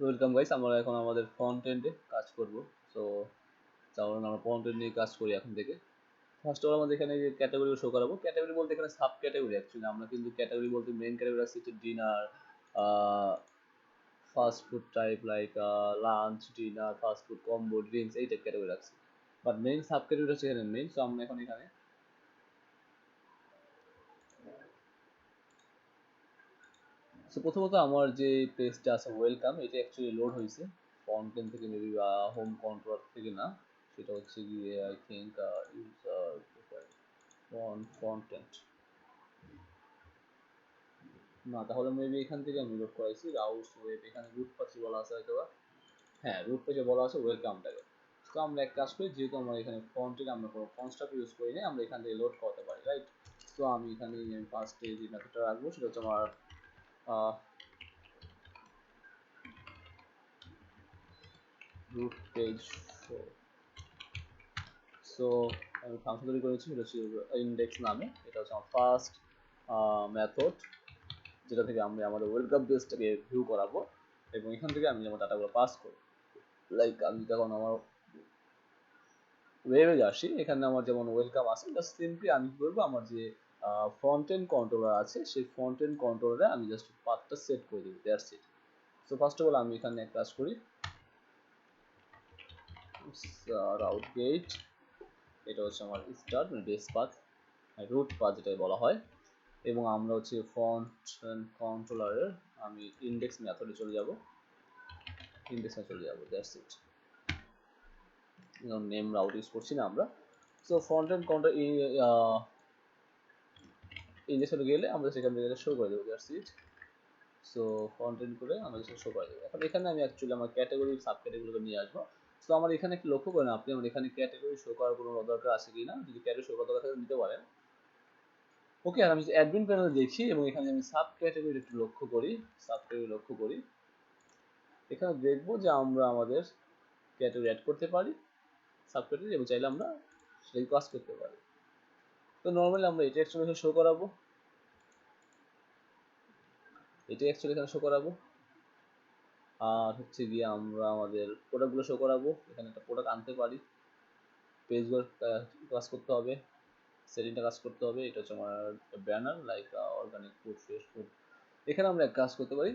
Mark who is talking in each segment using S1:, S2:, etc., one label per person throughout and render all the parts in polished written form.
S1: Welcome guys, আমরা এখন আমাদের ফ্রন্ট এন্ডে কাজ করব। সো তাহলে আমরা ফ্রন্ট এন্ড নিয়ে কাজ করি এখন থেকে। ফার্স্ট অফ অল আমাদের এখানে যে ক্যাটাগরি শো করাবো, ক্যাটাগরি বলতে এখানে সাব ক্যাটাগরি অ্যাকচুয়ালি। আমরা কিন্তু ক্যাটাগরি বলতে মেইন ক্যাটাগরি আছে dinner, fast food type like lunch, dinner, fast food, combo, drinks, এই টাইপ ক্যাটাগরি আছে। বাট মেইন সাব ক্যাটাগরি হচ্ছে এখানে মেইন। সো আমরা এখন এখানে প্রথমত আমার যে পেজটা আছে ওয়েলকাম, এটা অ্যাকচুয়ালি লোড হয়েছে ফ্রন্ট এন্ড থেকে, মেবি বা হোম কন্ট্রোল থেকে না। সেটা হচ্ছে গিয়ে I think user front end না, তাহলে মেবি এখান থেকে আমি লোড করাইছি রাউস ওয়েব। এখানে রুট পাশে বলা আছে হয়তো, হ্যাঁ রুট পেজে বলা আছে ওয়েলকামটাকে। তো আমরা এক কাজ করি, যেহেতু আমরা এখানে ফ্রন্ট এন্ড আমরা কোনো কনস্ট্রাক্ট ইউজ করি না, আমরা এখান থেকে লোড করতে পারি, রাইট? তো আমি এখানে ফার্স্টে যে মেথডটা রাখবো সেটা হচ্ছে আমার root page show। সো আমি ফাংশন তৈরি করেছি, এটা হচ্ছে ইন্ডেক্স নামে। এটা হচ্ছে আমার ফার্স্ট মেথড, যেটা থেকে আমি আমাদের ওয়েলকাম পেজটাকে ভিউ করাবো এবং এখান থেকে আমি আমার ডাটাগুলো পাস করব। লাইক আমি যখন আমার ওয়েবে আসি, এখানে আমার যেমন ওয়েলকাম আছে, জাস্ট সিম্পলি আমি কি করবো, আমার যে ফ্রন্ট এন্ড কন্ট্রোলার আছে সেই ফ্রন্ট এন্ড কন্ট্রোলারে আমি জাস্ট পাথটা সেট করে দেবো, that's it. So first of all আমি এখানে এক কাজ করি, রাউট গেট, এটা হচ্ছে আমার স্টার্ট মানে বেস পাথ, রুট পাথ যেটা বলা হয়। এবং আমরা হচ্ছে ফ্রন্ট এন্ড কন্ট্রোলারের আমি ইন্ডেক্স মেথডে চলে যাব, ইন্ডেক্সে চলে যাব, that's it. Name route use করছি না আমরা। সো ফ্রন্ট এন্ড কন্ট্রোল ইন্ডেক্সে গেলে আমরা সেখান থেকে শো করে দেবো, that's it. So front end করে আমরা শো করে দেবো। এখন এখানে আমি অ্যাকচুয়ালি আমার ক্যাটাগরি সাব ক্যাটাগরিগুলো নিয়ে আসবো। তো আমার এখানে একটু লক্ষ্য করেন আপনি, আমার এখানে ক্যাটাগরি শো করার কোনো দরকার আছে কি না। যদি ক্যাটাগরি শো করার দরকার থাকে নিতে পারেন। ওকে, আর আমি অ্যাডমিন প্যানেল দেখি এবং এখানে আমি সাব ক্যাটাগরি একটু লক্ষ্য করি, সাব ক্যাটাগরি লক্ষ্য করি। এখানে দেখবো যে আমরা আমাদের ক্যাটাগরি অ্যাড করতে পারি সাব ক্যাটাগরি, এবং চাইলে আমরা সেটাই কাজ করতে পারি। তো নর্মালি আমরা এটা অ্যাকচুয়ালি শো করাবো, এটা অ্যাকচুয়ালি এখানে শো করাবো। আর হচ্ছে গিয়ে আমরা আমাদের প্রোডাক্টগুলো শো করাবো। এখানে একটা প্রোডাক্ট আনতে পারি, পেজগুলো কাজ করতে হবে, সেটিংটা কাজ করতে হবে। এটা হচ্ছে আমার banner like organic food, fresh food. এখানে আমরা এক কাজ করতে পারি,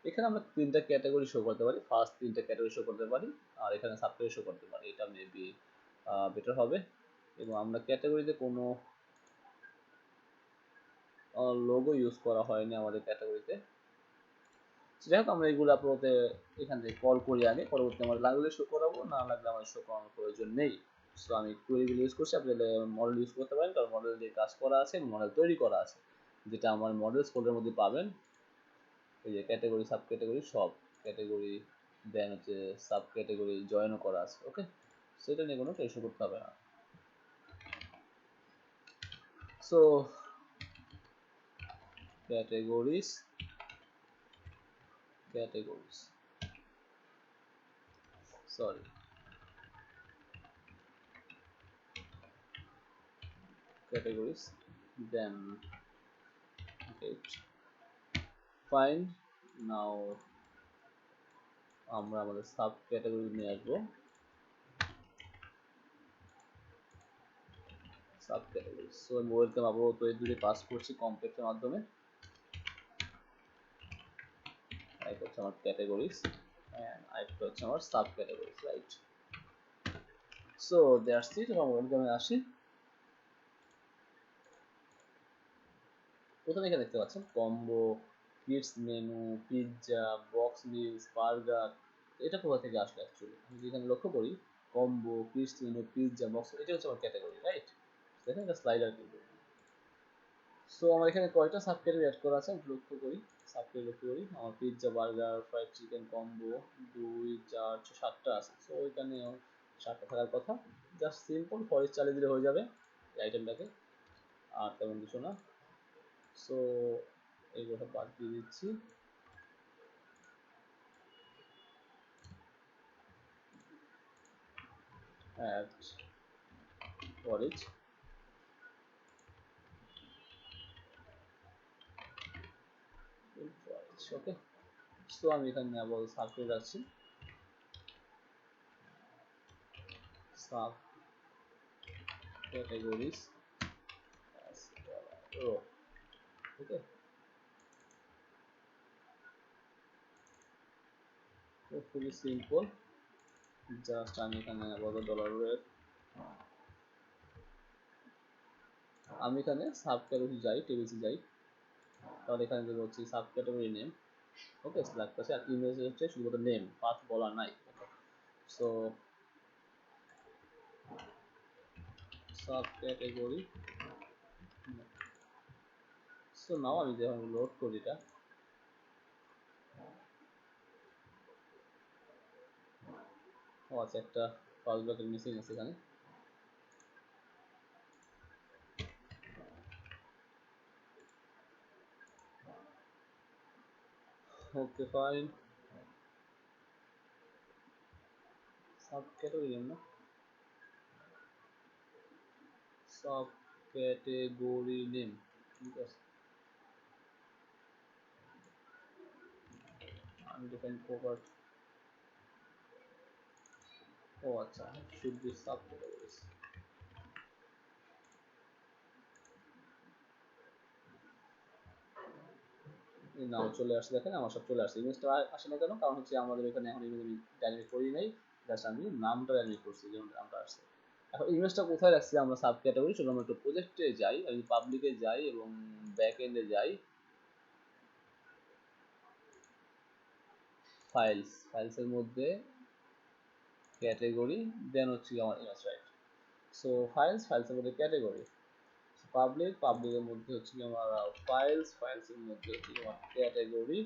S1: এখানে আমরা তিনটা ক্যাটাগরি শো করতে পারি, ফার্স্ট তিনটা ক্যাটাগরি শো করতে পারি, আর এখানে সাব ক্যাটাগরি শো করতে পারি। এটা মেবি বেটার হবে। এবং আমরা ক্যাটাগরিতে কোনো লোগো ইউজ করা হয়নি আমাদের ক্যাটাগরিতে। যাই হোক, আমরা এগুলো আপাতত এখান থেকে কল করি আগে, পরবর্তী আমার লাগলে শো করাবো, না লাগলে আমার শো করানোর প্রয়োজন নেই। সো আমি কোয়েরিগুলো ইউজ করছি, আপনি মডেল ইউজ করতে পারেন, কারণ মডেল দিয়ে কাজ করা আছে, মডেল তৈরি করা আছে, যেটা আমার মডেলস ফোল্ডারের মধ্যে পাবেন। এই যে ক্যাটাগরি সাব ক্যাটাগরি সব ক্যাটাগরি, দেন হচ্ছে সাব ক্যাটাগরি জয়েনও করা আছে। ওকে, সেটা নিয়ে কোনো ইস্যু করতে হবে না। So categories, categories sorry categories, then get find। now আমরা আমাদের সাব ক্যাটাগরি নিয়ে আসবো, সাব ক্যাটাগরি। সো আমি ওয়েলকাম আপাতত এই দুটো পাস করছি কমপ্লেক্সের মাধ্যমে। এটা হচ্ছে আমার ক্যাটাগরিজ এন্ড আরেকটা হচ্ছে আমার sub categories, right? So that's it. আমরা ওয়েলকামে আসি। প্রথমে এখানে দেখতে পাচ্ছেন combo, kids menu, pizza, box meals, burger. এটা কোথা থেকে আসলে অ্যাকচুয়ালি আমি যেখানে লক্ষ্য করি, combo, kids menu, pizza, box, এটা হচ্ছে আমার ক্যাটাগরি, রাইট? দেখেন এটা স্লাইডার কিন্তু। সো আমার এখানে কয়টা সাব ক্যাটাগরি অ্যাড করা আছে আমি লক্ষ্য করি, সাব ক্যাটাগরি লক্ষ্য করি। আমার pizza, burger, fried chicken, combo 2 4 7টা আছে। সো ওইখানে 7টা থাকার কথা। জাস্ট সিম্পল ফর ইচ চালিয়ে দিলে হয়ে যাবে এই আইটেমটাকে, আর তেমন কিছু না। সো এইগুলো বাদ দিয়ে দিচ্ছি। Add for each, okay. So আমি এখানে আবার সাব করে রাখছি সাব ক্যাটাগরিজ রো। ওকে, তো খুবই সিম্পল। জাস্ট আমি এখানে আবার ডলার আমি এখানে সাব ক্যাটাগরি যাই, টেবিলসে যাই, তাহলে এখানে দেবো হচ্ছে সাব ক্যাটাগরি নেম। ওকে, সিলেক্ট করছি। আর ইমেজ হচ্ছে শুধুমাত্র নেম, পাথ বলা নাই। So sub category. So now আমি যখন লোড করি এটা, ও আচ্ছা, একটা ফার্স্ট ব্লকের মিসিং আছে এখানে। Okay fine, sub category name না, সাব ক্যাটাগরি নেম, ঠিক আছে। আনডিফাইন্ড প্রপার্টি, ও আচ্ছা, শুড বি সাব ক্যাটাগরিজ। নাও চলে আসছে, দেখেন আমার সব চলে আসছে। ইমেজটা আসে না কেন? কারণ হচ্ছে আমাদের এখানে এখন ইমেজ আমি ডাইনামিক করি নাই, জাস্ট আমি নামটা ডাইনামিক করছি, যেমন নামটা আসছে। এখন ইমেজটা কোথায় রাখছি আমরা সাব ক্যাটাগরি? চলো আমরা একটু প্রজেক্টে যাই, আমি পাবলিকে যাই এবং ব্যাক এন্ডে যাই, ফাইলসের মধ্যে ক্যাটাগরি, দেন হচ্ছে আমার ইমেজ, রাইট। সো ফাইলসের মধ্যে ক্যাটাগরি, পাবলিকের মধ্যে হচ্ছে আমার ফাইলসের মধ্যে হচ্ছে আমার ক্যাটাগরি,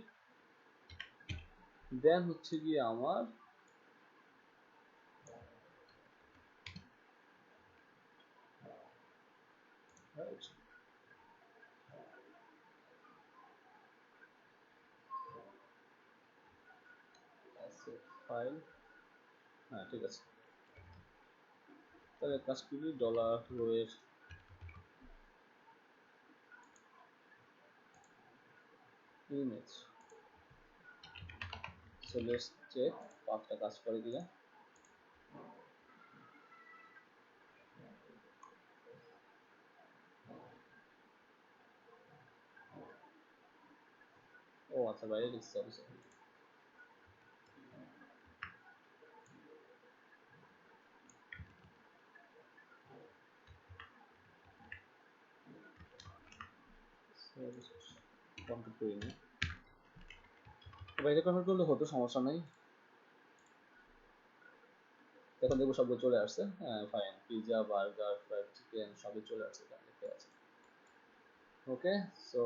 S1: দেন হচ্ছে গিয়ে আমার ফাইল। হ্যাঁ ঠিক আছে, তাহলে কাজ করি ডলার রো এর ইমেজ। সো লেটস চেক পাথটা কাজ করে কিনা। ও আচ্ছা, বাইরে লিখছি, সরি সরি। কমপ্লিট করি নি, বাইরে কনভার্ট করলে হতো, সমস্যা নাই। এখন দেখবো সবগুলো চলে আসছে। হ্যাঁ fine, pizza, burger, fried chicken সবই চলে আসছে, এখানে দেখতে পাচ্ছি। ওকে, সো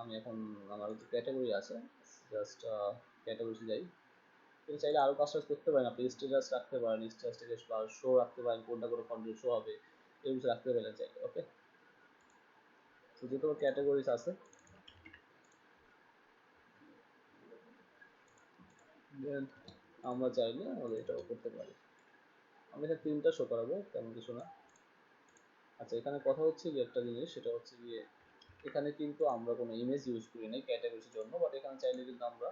S1: আমি এখন আমার যে ক্যাটাগরি আছে, জাস্ট ক্যাটাগরিতে যাই। তুমি চাইলে আরও কাস্টমাইজ করতে পারেন, আপনি স্ট্যাটাস রাখতে পারেন, স্ট্যাটাস বা শো রাখতে পারেন, কোনটা করে ফন্টে শো হবে এই কিছু রাখতে পারেন চাইলে। ওকে, তো যে কোনো ক্যাটাগরিজ আছে, দেন আমরা চাইলে আমাদের এটাও করতে পারি। আমি এখানে তিনটা শো করাবো, তেমন কিছু না। আচ্ছা, এখানে কথা হচ্ছে যে একটা জিনিস, সেটা হচ্ছে গিয়ে এখানে কিন্তু আমরা কোনো ইমেজ ইউজ করি নাই ক্যাটাগরির জন্য, বাট এখানে চাইলে কিন্তু আমরা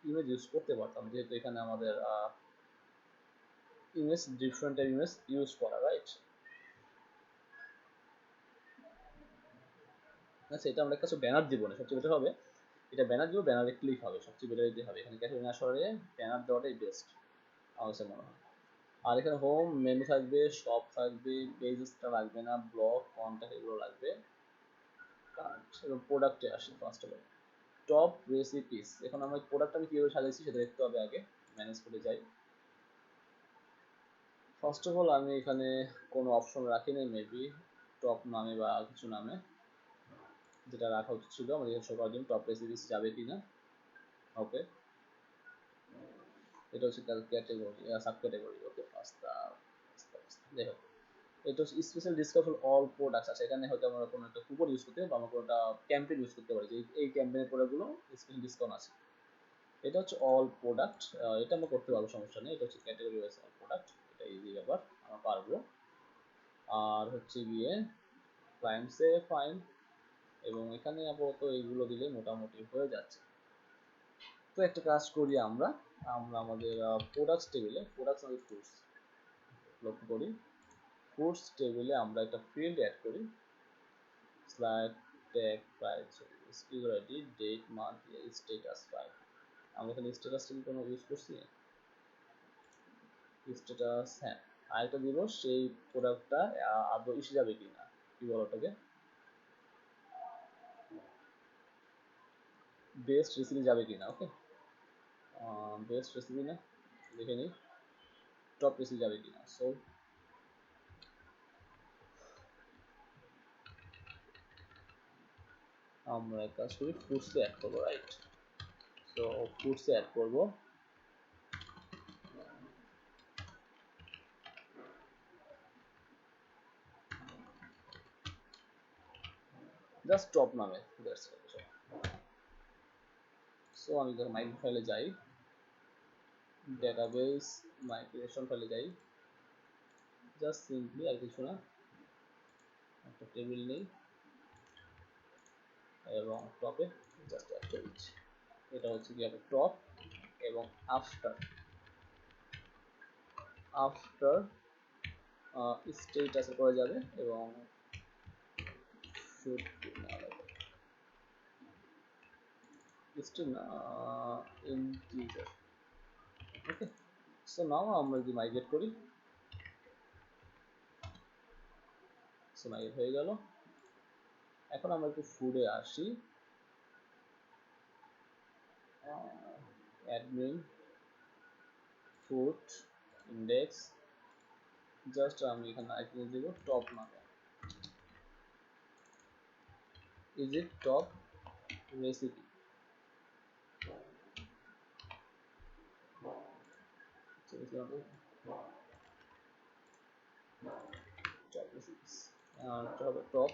S1: ইমেজ ইউজ করতে পারতাম, যেহেতু এখানে আমাদের ইমেজ, ডিফারেন্ট ইমেজ ইউজ করা, রাইট। আচ্ছা, এটা আমরা কাছে ব্যানার দিব না, সবচেয়ে বেটার হবে এটা ব্যানার দিব, ব্যানারে ক্লিক হবে, সবচেয়ে বেটার এটাই হবে। এখানে ক্যাটাগরি না সরিয়ে ব্যানার দেওয়াটাই বেস্ট আমার কাছে মনে হয়। আর এখানে হোম মেনু থাকবে, শপ থাকবে, পেজেসটা লাগবে না, ব্লগ, কন্ট্যাক্ট এগুলো লাগবে, কার্ড এবং প্রোডাক্টে আসি first of all. Top recipes, এখন আমার প্রোডাক্ট আমি কীভাবে সাজাইছি সেটা দেখতে হবে আগে, ম্যানেজ করে যাই। ফার্স্ট অফ অল আমি এখানে কোনো অপশন রাখি নাই, মেবি টপ নামে বা কিছু নামে, যেটা রাখা উচিত ছিল আমাদের এখানে শো করার জন্য, টপ রেসিপিস যাবে কিনা। ওকে, এটা হচ্ছে ক্যাটাগরি, সাব ক্যাটাগরি। ওকে, পাস্তা, যাই হোক, এটা হচ্ছে special discount for all products. আছে এখানে হয়তো আমরা কোনো একটা কুপন ইউজ করতে পারি, বা আমরা কোনোটা ক্যাম্পেইন ইউজ করতে পারি, যে এই ক্যাম্পেইনের প্রোডাক্টগুলো স্পেশাল ডিসকাউন্ট আছে। এটা হচ্ছে অল প্রোডাক্ট, এটা আমরা করতে পারবো, সমস্যা নেই। এটা হচ্ছে ক্যাটাগরি ওয়াইজ অল প্রোডাক্ট, এটা ইজি ব্যাপার, আমরা পারবো। আর হচ্ছে গিয়ে ক্লায়েন্টসে ফাইন, এবং এখানে আপাতত এইগুলো দিলে মোটামুটি হয়ে যাচ্ছে। তো একটা কাজ করি আমরা আমাদের প্রোডাক্টস টেবিলে প্রোডাক্টস আমাদের ফুডস লক্ষ্য করি ফুডস টেবিলে আমরা একটা ফিল্ড অ্যাড করি slide tag price security date month status file আমরা এখানে স্ট্যাটাস কি কোনো ইউজ করছি স্ট্যাটাস হ্যাঁ আরেকটা দিব সেই প্রোডাক্টটা আদৌ ইস্যু যাবে কিনা কি বলো ওটাকে বেস্ট রেসিপি যাবে কিনা ওকে বেস্ট রেসিপি না দেখে নিই টপ রেসিপি যাবে কিনা সো আমরা এক কাজ করি ফুডসে অ্যাড করবো রাইট সো ফুডসে অ্যাড করবো জাস্ট টপ নামে সো আমি যখন মাইগ্রেশন ফাইলে যাই ডেটাবেস মাইগ্রেশন ফাইলে যাই জাস্ট সিম্পলি আর কিছু না একটা টেবিল নেই এবং টপে জাস্ট অ্যাড করে দিচ্ছি এটা হচ্ছে কি একটা টপ এবং আফটার আফটার স্টেটাসে করা যাবে এবং should string integer okay so now আমরা যদি মাইগ্রেট করি সো মাইগ্রেট হয়ে গেল এখন আমরা একটু ফুডে আসি অ্যাডমিন ফুড ইন্ডেক্স জাস্ট আমি এখানে আইকন দেব টপ নামে is it top recipe top recipes top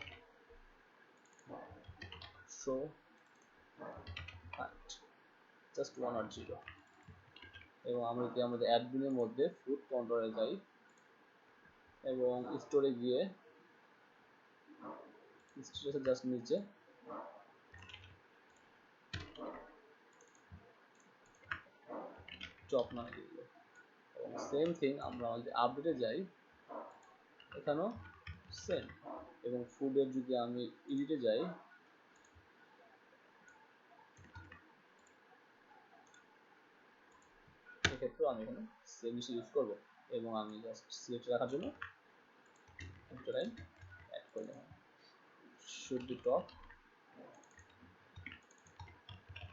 S1: show height just 1 or 0 এবং আমরা যদি আমাদের অ্যাডমিনের মধ্যে ফুড কন্ট্রোলে যাই এবং স্টোরে গিয়ে স্টোরের জাস্ট নিচে টপ নামে দিয়ে দিল এবং সেম থিং আমরা যদি আপডেটে যাই এখানেও সেম এবং ফুডের যদি আমি এডিটে যাই এক্ষেত্রেও আমি এখানে সেম জিনিস ইউজ করবো এবং আমি জাস্ট সিলেক্ট রাখার জন্য একটা লাইন অ্যাড করে দেবো শুড বি টপ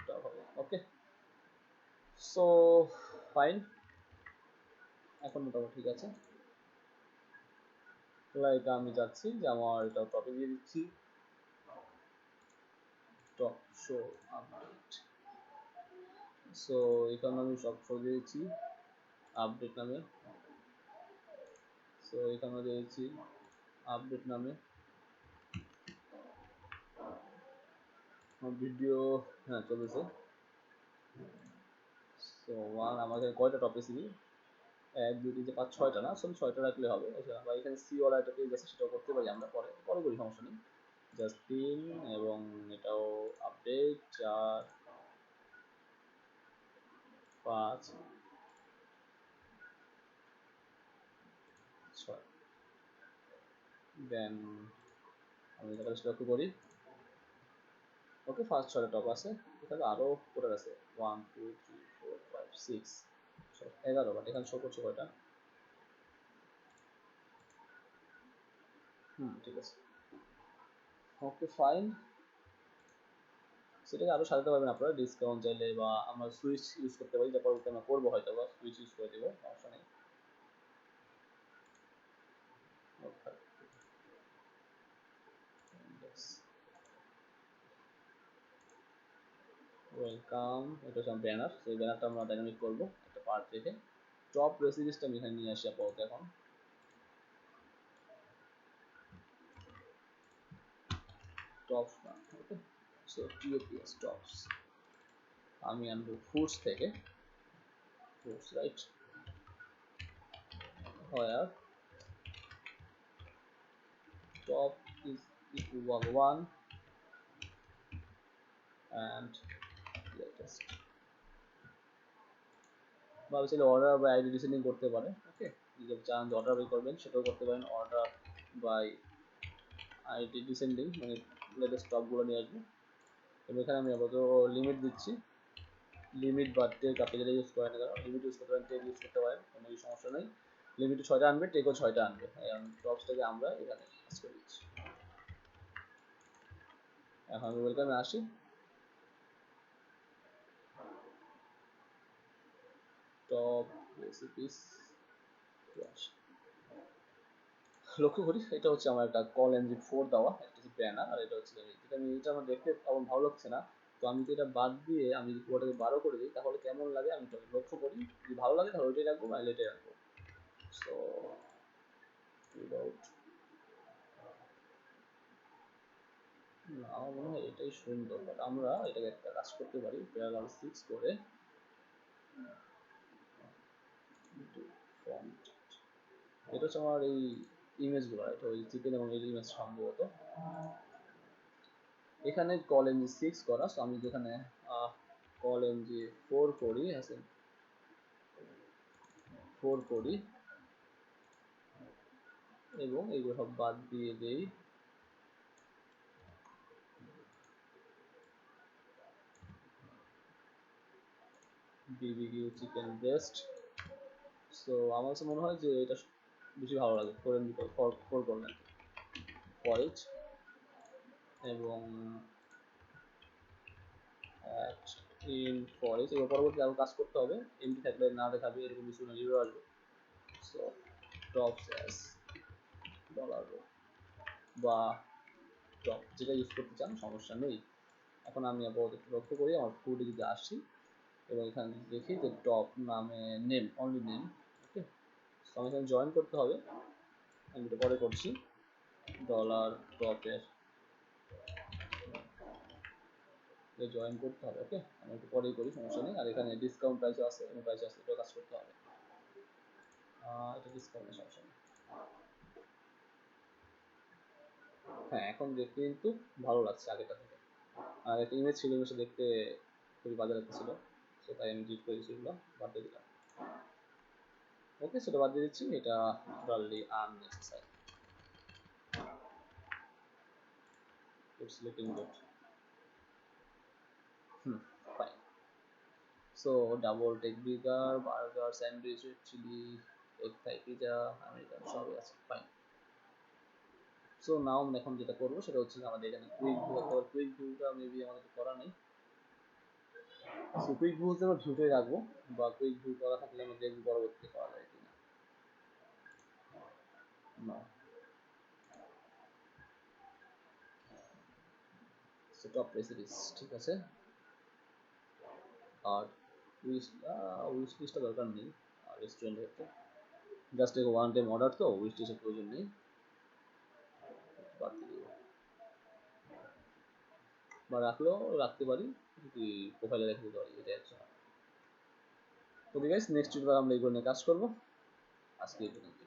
S1: টপ হবে ওকে সো ফাইন এখন মোটামুটি ঠিক আছে লাইক আমি যাচ্ছি যে আমার এটা টপে দিয়ে দিচ্ছি টপ শো আপডেট সো এখানে আমি সব শো দিয়েছি আপডেট নামে সো এখানে দিয়েছি আপডেট নামে ভিডিও হ্যাঁ চলেছে সো ওয়ান আমাকে কয়টা টপ রেসিপি 1 2 3 4 5 6টা না আসলে 6টা রাখলে হবে বা এখানে সি ওয়ালা একটা পেজ আছে সেটাও করতে পারি আমরা পরে পরে করি সমস্যা নেই জাস্ট 3 এবং এটাও আপডেট 4 5 6 দেন আমি এটা লক্ষ্য করি ওকে ফার্স্ট 6টা টপ আছে এখানে আরো কোটা আছে 1 2 3 4 5 6 11 বাট এখানে শো করছে কয়টা ঠিক আছে ওকে ফাইন সেটাকে আরো সাজাতে পারবেন আপনারা ডিসকাউন্ট চাইলে বা আমরা সুইচ ইউজ করতে পারি যা পরবর্তী আমরা করবো হয়তো বা সুইচ ইউজ করে দেবো সমস্যা নেই ওয়েলকাম এটা হচ্ছে ব্যানার সেই ব্যানারটা আমরা ডাইনামিক করবো একটা পার্ট রেখে টপ রেসিপিসটা আমি এখানে নিয়ে আসি আপাতত এখন টপস না ওকে সো টিওপিএস টপস আমি আনবো ফুডস থেকে foods right where top is equal 1 and latest বা চাইলে অর্ডার বাই আইডি ডিসেন্ডিং করতে পারে। ওকে, যদি চান অর্ডার বাই করবেন সেটাও করতে পারেন, অর্ডার বাই আইডি ডিসেন্ডিং মানে লেটেস্ট স্টকগুলো নিয়ে আসবে। এবং এখানে আমি আপাতত লিমিট দিচ্ছি, লিমিট বা টেক আপনি যেটা ইউজ করেন না লিমিট ইউজ করতে পারেন, টেক ইউজ করতে পারেন, কোনো সমস্যা নেই। লিমিটে 6টা আনবে, টেকও 6টা আনবে। টপসটাকে আমরা এখানে কাজ করে দিচ্ছি। এখন আমি ওয়েলকামে আসি, টপ রেসিপিস লক্ষ্য করি এটা হচ্ছে আমার একটা কল এনজিন 4 দেওয়া একটা ব্যানার, আর এটা হচ্ছে এটা আমার দেখতে তেমন ভালো লাগছে না। তো আমি তো এটা বাদ দিয়ে আমি যদি পুরোটাকে 12 করে দিই তাহলে কেমন লাগে আমি লক্ষ্য করি, যদি ভালো লাগে তাহলে ওইটাই রাখবো, নাহলে এটাই রাখবো। সো উইদাউট, আমার মনে হয় এটাই সুন্দর, বাট আমরা এটাকে একটা কাজ করতে পারি, প্যারাগ্রাফ 6 করে ফন্ট। এটা হচ্ছে আমার এই ইমেজগুলো, এটা ওই চিকেন এবং এই ইমেজ সম্ভবত এখানে কল এনজি 6 করা। সো আমি যেখানে কল এনজি 4 করি, 4 করি এবং এগুলো সব বাদ দিয়ে দেই, বিবিকিউ চিকেন ব্রেস্ট। সো আমার কাছে মনে হয় যে এটা বেশি ভালো লাগে, 4 এমবি 4 করলেন ফয়েজ এবং ইন ফয়েজ। এবার পরবর্তী আরও কাজ করতে হবে, এমবি থাকলে না দেখাবে এরকম কিছু না, জিরো আসবে। সো টপ স্যাস ডলার বা টপ যেটা ইউজ করতে চান সমস্যা নেই। এখন আমি আপাতত লক্ষ্য করি আমার ফুডে যদি আসি এবং এখানে দেখি যে টপ নামে নেম, অনলি নেম। ওকে, তো আমি এখানে জয়েন করতে হবে, আমি এটা পরে করছি। ডলার টপের জয়েন করতে হবে। ওকে, আমি একটু পরেই করি, সমস্যা নেই। আর এখানে ডিসকাউন্ট প্রাইসও আছে এবং প্রাইস আছে, এটাও কাজ করতে হবে। এটা ডিসকাউন্টের সমস্যা নেই। হ্যাঁ, এখন দেখতে কিন্তু ভালো লাগছে আগেটা থেকে। আর একটা ইমেজ ছিল, ইমেজটা দেখতে খুবই বাজে লাগতেছিল, সো তাই আমি ডিলিট করে দিচ্ছি, এগুলো বাদ দিয়ে দিলাম। ওকে, সেটা বাদ দিয়ে দিচ্ছি, এটা totally unnecessary. It's looking good. Fine. So double take bigger, burger, sandwich, chilli, egg Thai pizza, American সবই আছে। ফাইন। সো নাও আমরা এখন যেটা করবো সেটা হচ্ছে আমাদের এখানে কুইক ভিউ থাকতে হবে। কুইক ভিউটা মেবি আমাদের করা নেই। সো কুইক ভিউতে আমরা ভিউটাই রাখবো, বা কুইক ভিউ করা থাকলে আমরা দেখবো পরবর্তীতে করা যায় কিনা। না, সো টপ রেসিপিস ঠিক আছে। আর উইশ লিস্টটা দরকার নেই রেস্টুরেন্টের ক্ষেত্রে, জাস্ট এক ওয়ান টাইম অর্ডার, তো উইশ লিস্টের প্রয়োজন নেই, বাদ দিয়ে বা রাখলেও রাখতে পারি, যদি প্রোফাইলে রেখে দিতে পারি, এটাই হচ্ছে। তো গাইস নেক্সট উইকবার আমরা এইগুলো নিয়ে কাজ করবো। আজকে এই পর্যন্ত।